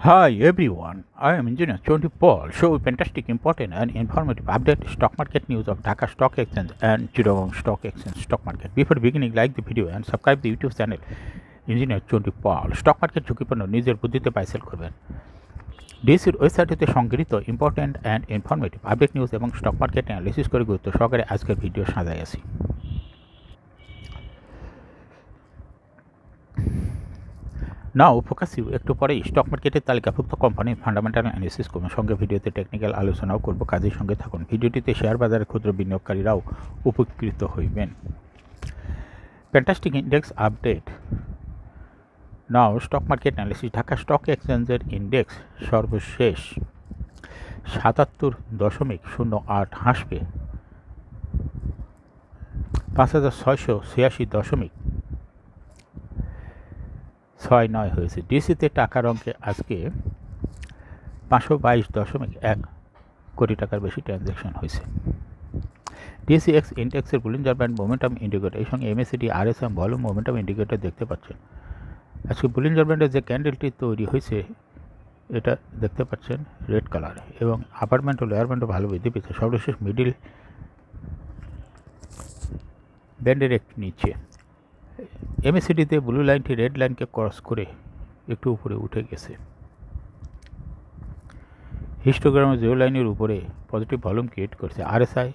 Hi everyone, I am Engineer Chonti Paul. Show fantastic, important and informative update stock market news of Dhaka Stock Exchange and Chittagong Stock Exchange stock market. Before beginning, like the video and subscribe the YouTube channel Engineer Chonti Paul. Stock market ঝুঁকিপূর্ণ নিজের বুদ্ধিতে buy sell করবেন। ডিএসির website হতে সংগৃহীত important and informative update news এবং stock market analysis করে গুরুত্ব সহকারে আজকের ভিডিও সাজাই আছি। নাও ফোকাস ইউ একটু পরেই স্টক মার্কেটের তালিকাভুক্ত কোম্পানির ফান্ডামেন্টাল অ্যানালিসিস করবেন, সঙ্গে ভিডিওতে টেকনিক্যাল আলোচনাও করব। কাজের সঙ্গে থাকুন। ভিডিওটিতে শেয়ার বাজারে ক্ষুদ্র বিনিয়োগকারীরাও উপকৃত হইবেন। Fantastic index update. Now stock market analysis. Dhaka stock এক্সচেঞ্জের ইন্ডেক্স সর্বশেষ ৭৭.08 হাসবে ৫৬৮৬.৬৯ হয়েছে। ডিসিতে টাকার অঙ্কে আজকে ৫২২.১ কোটি টাকার বেশি ট্রানজ্যাকশন হয়েছে। ডিএসিএক্স ইন্ডেক্সের বুলিঞ্জার ব্যান্ড মোমেন্টাম ইন্ডিকেটর, এই সঙ্গে MACD RSM volume momentum indicator দেখতে পাচ্ছেন। আজকে বুলিঞ্জার ব্যান্ডের যে ক্যান্ডেলটি তৈরি হয়েছে এটা দেখতে পাচ্ছেন রেড কালার, এবং আপার ব্যান্ড ও লোয়ার ব্যান্ডও ভালো বৃদ্ধি পেয়েছে। সর্বশেষ মিডিল ব্যান্ডের একটু নিচে। এমএসিডিতে ব্লু লাইনটি রেড লাইনকে ক্রস করে একটু উপরে উঠে গেছে। হিস্টোগ্রামে জিরো লাইনের উপরে পজিটিভ ভলিউম ক্রিয়েট করছে। আরএসআই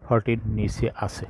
40 নিচে আছে।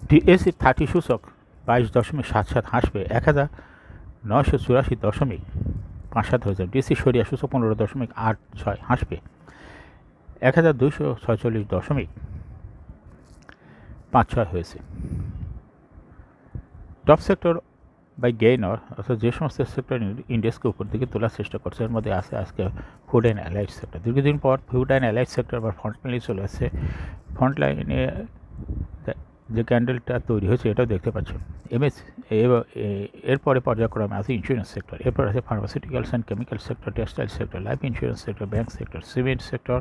ডিএসি 30 সূচক 22.77 হাসবে 1984.57 হয়েছে। ডিএসি সরিয়া সূচক 15.86 হাসবে 1246.56 হয়েছে। টপ সেক্টর বাই গেইনর, অর্থাৎ যে সমস্ত সেক্টর ইন্ডেক্সকে উপর দিকে তোলার চেষ্টা করছে এর মধ্যে আছে আজকে ফুড অ্যান্ড অ্যালাইড সেক্টর। দীর্ঘদিন পর ফুড অ্যান্ড অ্যালাইড সেক্টর আবার ফ্রন্ট লাইনে চলে আসছে। ফ্রন্ট লাইনে যে ক্যান্ডেলটা তৈরি হয়েছে এটাও দেখতে পাচ্ছেন। এরপরে পর্যায়ক্রমে আছে ইন্স্যুরেন্স সেক্টর, এরপর আছে pharmaceuticals and chemical sector, textile sector, life insurance sector, bank sector, cement sector,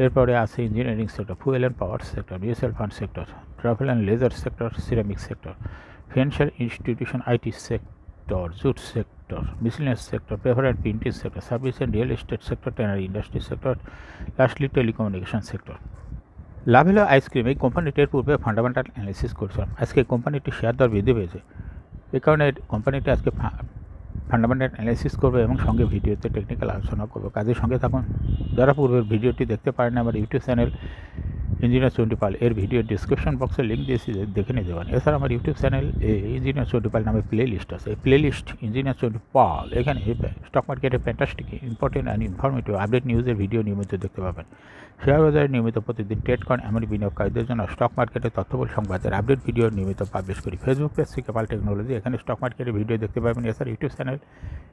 এরপরে আছে engineering sector, fuel and power sector, mutual fund sector, travel and leisure sector, ceramic sector, financial institution, IT sector, jute sector, miscellaneous sector, paper and printing sector, service and real estate sector, tannery industry sector, lastly telecommunication sector. Lovello ice cream, এই কোম্পানিটির পূর্বে fundamental analysis করছিলাম। আজকে কোম্পানিটির share দর বৃদ্ধি পেয়েছে, এই কারণে কোম্পানিটি আজকে ফান্ডামেন্টাল অ্যানালিসিস করবে এবং সঙ্গে ভিডিওতে টেকনিক্যাল আলোচনা করবো। কাজের সঙ্গে থাকুন। যারা পূর্বের ভিডিওটি দেখতে পারেন আমার ইউটিউব চ্যানেল ইঞ্জিনিয়ার চন্ডী পাল এর ভিডিও ডিসক্রিপশন বক্সে লিঙ্ক দিয়েছি, দেখে নিতে পারেন। এছাড়া আমার ইউটিউব চ্যানেল ইঞ্জিনিয়ার চন্ডী পাল নামে প্লে লিস্ট আছে। এই প্লে লিস্ট ইঞ্জিনিয়ার চন্ডী পাল, এখানে স্টক মার্কেটের fantastic, important and informative update নিউজের ভিডিও নিয়মিত দেখতে পাবেন। শেয়ার বাজারে নিয়মিত প্রতিদিন ট্রেড করেন এমন বিনিয়োগকারীদের জন্য স্টক মার্কেটের তথ্যবল সংবাদের আপডেট ভিডিও নিয়মিত পাবলিশ করি। ফেসবুক পেজ থেকে পাল টেকনোলজি, এখানে স্টক মার্কেটের ভিডিও দেখতে পাবেন। এছাড়া ইউটিউব চ্যানেল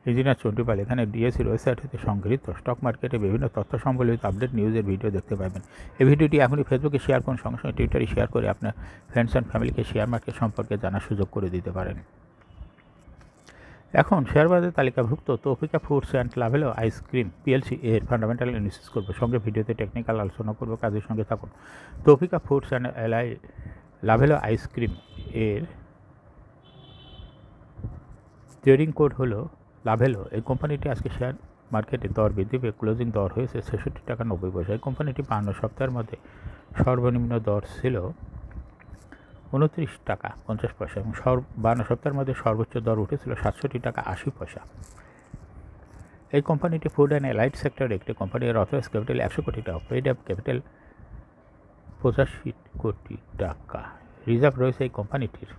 ইঞ্জিনিয়ার চন্ডী পাল, এখানে ডিএসির ওয়েবসাইট হতে সংগৃহীত স্টক মার্কেটে বিভিন্ন তথ্য সম্বলিত আপডেট নিউজের ভিডিও দেখতে পাবেন। এই ভিডিওটি এখনই ফেসবুকে শেয়ার করুন, সঙ্গে সঙ্গে টুইটারে শেয়ার করে আপনার ফ্রেন্ডস অ্যান্ড ফ্যামিলিকে শেয়ার মার্কেট সম্পর্কে জানার সুযোগ করে দিতে পারেন। এখন শেয়ার বাজারে তালিকাভুক্ত Tofika foods and Lovello ice cream PLC এর ফান্ডামেন্টাল অ্যানালিসিস করবো, সঙ্গে ভিডিওতে টেকনিক্যাল আলোচনা করবো। কাজের সঙ্গে থাকুন। Tofika foods and Lovello ice cream এর ট্রেডিং কোড হলো লাভেলো। এই কোম্পানিটি আজকে শেয়ার মার্কেটে দর বৃদ্ধি পেয়ে ক্লোজিং দর হয়েছে 66.90 টাকা। এই কোম্পানিটি 52 সপ্তাহের মধ্যে সর্বনিম্ন দর ছিল 29.50 টাকা এবং 52 সপ্তাহের মধ্যে সর্বোচ্চ দর উঠেছিল 67.80 টাকা। এই কোম্পানিটি ফুড অ্যান্ড অ্যালাইড সেক্টরের একটি কোম্পানি। এর অথরাইজ ক্যাপিটাল 100 কোটি টাকা, পেইড আপ ক্যাপিটাল 85 কোটি টাকা। রিজার্ভ রয়েছে এই কোম্পানিটির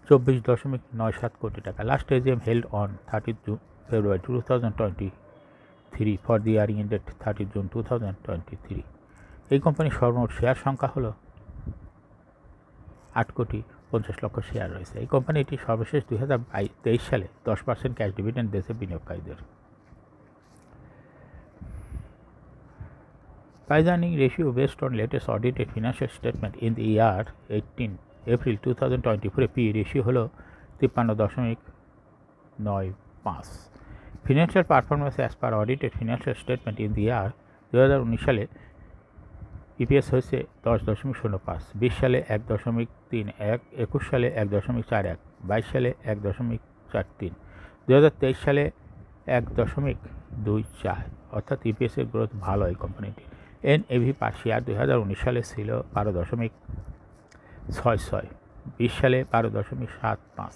24.97 কোটি টাকা। Last AGM held on 30 February 2023 for the earring ended 30 June 2023। এই কোম্পানির সর্বমোট শেয়ার সংখ্যা হলো 8,50,00,000 শেয়ার রয়েছে। এই কোম্পানিটি সর্বশেষ 2023 সালে 10% ক্যাশ ডিভিডেন্ড দিয়েছে বিনিয়োগকারীদের। Price earning ratio based on latest audited financial statement in the year 18 April 2024 P ratio হলো 53.95। Financial performance as per audited financial statement in the year 2019 সালে ইপিএস হয়েছে 10.05, 20 সালে 1.31, 21 সালে 1.41, 22 সালে 1.43, 2023 সালে 1.24, অর্থাৎ ইপিএসের গ্রোথ ভালো এই কোম্পানিটি। এনএভি পার শেয়ার 2019 সালে ছিল 12.66, 20 সালে 12.75,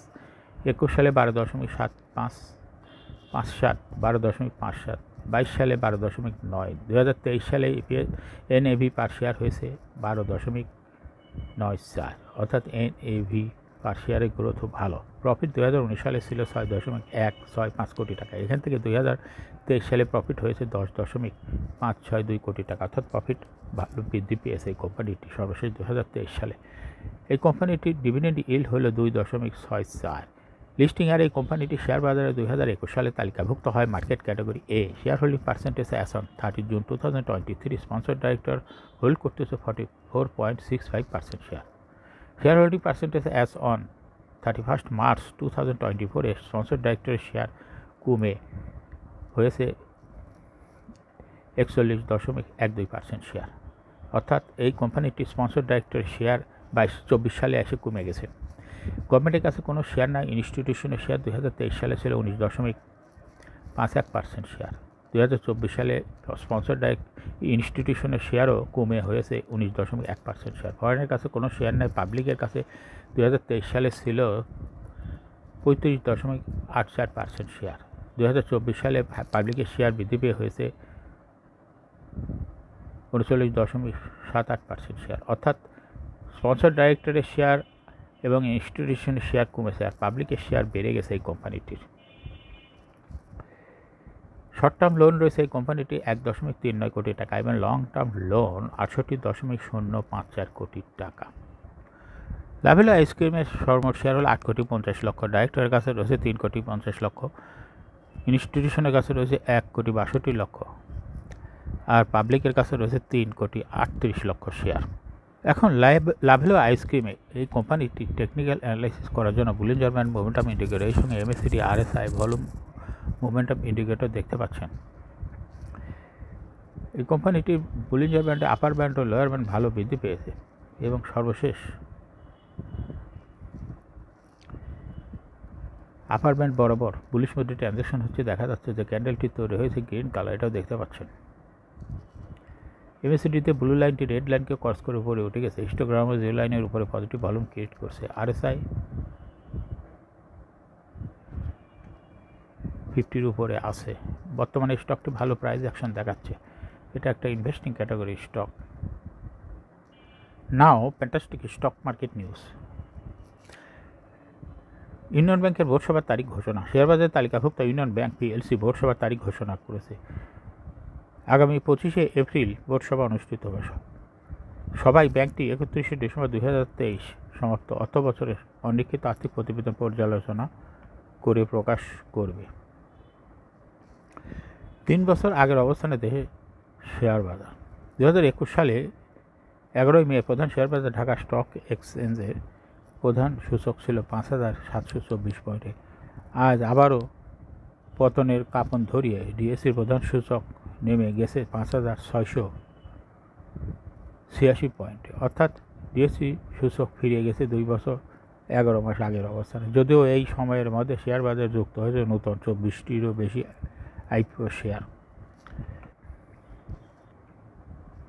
21 সালে 12.7557, 12.57, 22 সালে 12.9, 2023 সালে এনএভি পার শেয়ার হয়েছে 12.94, অর্থাৎ এনএভি পার শেয়ারের গ্রোথও ভালো। প্রফিট 2019 সালে ছিল 6.165 কোটি টাকা, এখান থেকে 2023 সালে প্রফিট হয়েছে 10.562 কোটি টাকা, অর্থাৎ প্রফিট ভালো বৃদ্ধি পেয়েছে এই কোম্পানিটি সর্বশেষ 2023 সালে। এই কোম্পানিটির ডিভিডেন্ড ইল্ড হলো 2.64। লিস্টিং আর এই কোম্পানিটি শেয়ার বাজারে 2021 সালে তালিকাভুক্ত হয় market category A. Share holding percentage as on 30 June 2023, sponsor director hold করতেছে 44.65% share. Share holding percentage as on 31 March 2024 sponsor ডাইরেক্টরের শেয়ার কমে হয়েছে 41.12% শেয়ার, অর্থাৎ এই কোম্পানিটির স্পন্সর ডাইরেক্টরের শেয়ার 24 সালে এসে কমে গেছে। গভর্নমেন্টের কাছে কোনো শেয়ার নাই। ইনস্টিটিউশনের শেয়ার 2023 সালে ছিল 19.51% শেয়ার। 2024 সালে স্পন্সর ডাইরেক্ট ইনস্টিটিউশনের শেয়ারও কমে হয়েছে 19.1% শেয়ার। ফরেনের কাছে কোনো শেয়ার নেই। পাবলিকের কাছে 2023 সালে ছিল 35.84% শেয়ার। 2024 সালে পাবলিকের শেয়ার বৃদ্ধি পেয়ে হয়েছে 39.78% শেয়ার, অর্থাৎ স্পন্সর ডাইরেক্টরের শেয়ার এবং ইনস্টিটিউশনের শেয়ার কমেছে আর পাবলিকের শেয়ার বেড়ে গেছে এই কোম্পানিটির। শর্ট টার্ম লোন রয়েছে এই কোম্পানিটি 1.39 কোটি টাকা এবং লং টার্ম লোন 68.054 কোটি টাকা। লাভেলো আইসক্রিমের সর্বমোট শেয়ার হলো 8.50 কোটি। ডাইরেক্টরের কাছে রয়েছে 3.50 কোটি। ইনস্টিটিউশনের কাছে রয়েছে 1.62 কোটি আর পাবলিকের কাছে রয়েছে 3.38 কোটি শেয়ার। এখন লাভেলো আইসক্রিমে এই কোম্পানিটি টেকনিক্যাল অ্যানালাইসিস করার জন্য বুলিঞ্জার ব্যান্ড মোমেন্টাম ইন্ডিকেটর এর সঙ্গে MACD RSI volume momentum indicator দেখতে পাচ্ছেন। এই কোম্পানিটির বুলিঞ্জার ব্যান্ডে আপার ব্যান্ড ও লোয়ার ব্যান্ড ভালো বৃদ্ধি পেয়েছে এবং সর্বশেষ আপার ব্যান্ড বরাবর বুলিশ মোডে ট্রানজ্যাকশন হচ্ছে। দেখা যাচ্ছে যে ক্যান্ডেলটি তৈরি হয়েছে গ্রিন কালার, এটাও দেখতে পাচ্ছেন। এমএসিডিতে ব্লু লাইনটি রেড লাইনকে ক্রস করে উপরে উঠে গেছে। হিস্টোগ্রামও জিরো লাইনের উপরে পজিটিভ ভলিউম ক্রিয়েট করছে। আরএসআই 50-র উপরে আছে। বর্তমানে স্টকটি ভালো প্রাইস অ্যাকশন দেখাচ্ছে। এটা একটা investing category stock. Now fantastic stock market news. Union ব্যাংকের বোর্ড সভার তারিখ ঘোষণা। শেয়ারবাজার তালিকাভুক্ত ইউনিয়ন ব্যাংক পিএলসি বোর্ড সভার তারিখ ঘোষণা করেছে। আগামী 25শে এপ্রিল বোর্ড সভা অনুষ্ঠিত হবে। সবাই ব্যাংকটি 31শে ডিসেম্বর 2023 সমাপ্ত অর্থ বছরের অনিক্ষিত আর্থিক প্রতিবেদন পর্যালোচনা করে প্রকাশ করবে। 3 বছর আগের অবস্থানে দেশে শেয়ার বাজার। 2021 সালে 11 মে প্রধান শেয়ার বাজার ঢাকা স্টক এক্সচেঞ্জের প্রধান সূচক ছিল 5,724 পয়েন্টে। আজ আবারও পতনের কাঁপন ধরিয়ে ডিএসসির প্রধান সূচক নেমে গেছে 5,686 পয়েন্টে, অর্থাৎ ডিএসসি সূচক ফিরে গেছে 2 বছর 11 মাস আগের অবস্থানে। যদিও এই সময়ের মধ্যে শেয়ার বাজার যুক্ত হয়েছে নতুন 24টিরও বেশি আইপিও শেয়ার।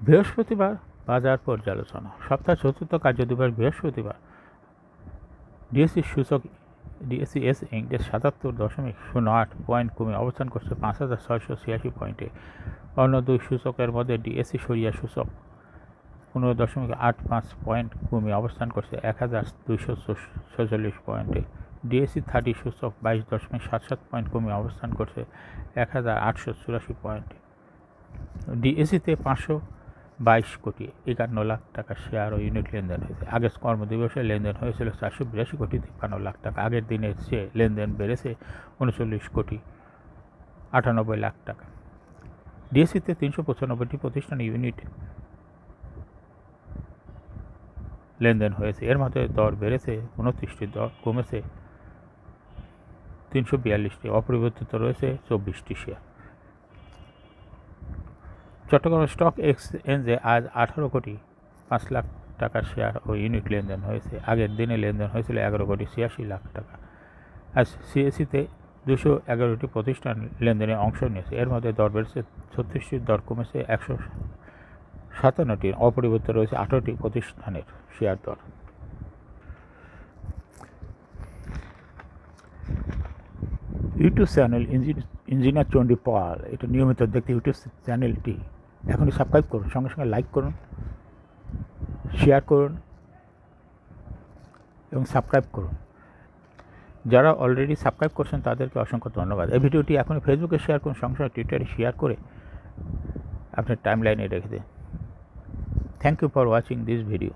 বৃহস্পতিবার বাজার পর্যালোচনা। সপ্তাহের চতুর্থ কার্যদিবস বৃহস্পতিবার ডিএসসি সূচক ডিএসসিএস ইন্ডেক্স 77.08 পয়েন্ট কমে অবস্থান করছে 5,686 পয়েন্টে। অন্য দুই সূচকের মধ্যে ডিএসসি সরিয়া সূচক 15.85 পয়েন্ট কমে অবস্থান করছে 1,246 পয়েন্টে। ডিএসসি 30 সূচক 22.77 পয়েন্ট কমে অবস্থান করছে 1,884 পয়েন্টে। ডিএসসিতে 522.51 লাখ টাকা শেয়ার ও ইউনিট লেনদেন হয়েছে। আগের কর্মদিবসে লেনদেন হয়েছিল 482.53 লাখ টাকা। আগের দিনের চেয়ে লেনদেন বেড়েছে 39.98 লাখ টাকা। ডিএসসিতে 395টি প্রতিষ্ঠান ইউনিট লেনদেন হয়েছে। এর মধ্যে দর বেড়েছে 29টি, দর কমেছে 342টি, অপরিবর্তিত রয়েছে 24টি শেয়ার। চট্টগ্রাম স্টক এক্সচেঞ্জে আজ 18.5 লাখ টাকার শেয়ার ও ইউনিট লেনদেন হয়েছে। আগের দিনে লেনদেন হয়েছিল 11,86,00,000 টাকা। আজ সিএসিতে 211টি প্রতিষ্ঠান লেনদেনে অংশ নিয়েছে। এর মধ্যে দর বেড়েছে 36টির, দর কমেছে 157টির। অপরিবর্তিত রয়েছে 18টি প্রতিষ্ঠানের শেয়ার দর। ইউটিউব চ্যানেল ইঞ্জিনিয়ার চণ্ডী পাল, এটা নিয়মিত দেখতে ইউটিউব চ্যানেলটি এখনই সাবস্ক্রাইব করুন, সঙ্গে সঙ্গে লাইক করুন, শেয়ার করুন এবং সাবস্ক্রাইব করুন। যারা অলরেডি সাবস্ক্রাইব করছেন তাদেরকে অসংখ্য ধন্যবাদ। এই ভিডিওটি এখনই ফেসবুকে শেয়ার করুন, সঙ্গে সঙ্গে টুইটারে শেয়ার করে আপনার টাইম লাইনে রেখে দিন। Thank you for watching this video.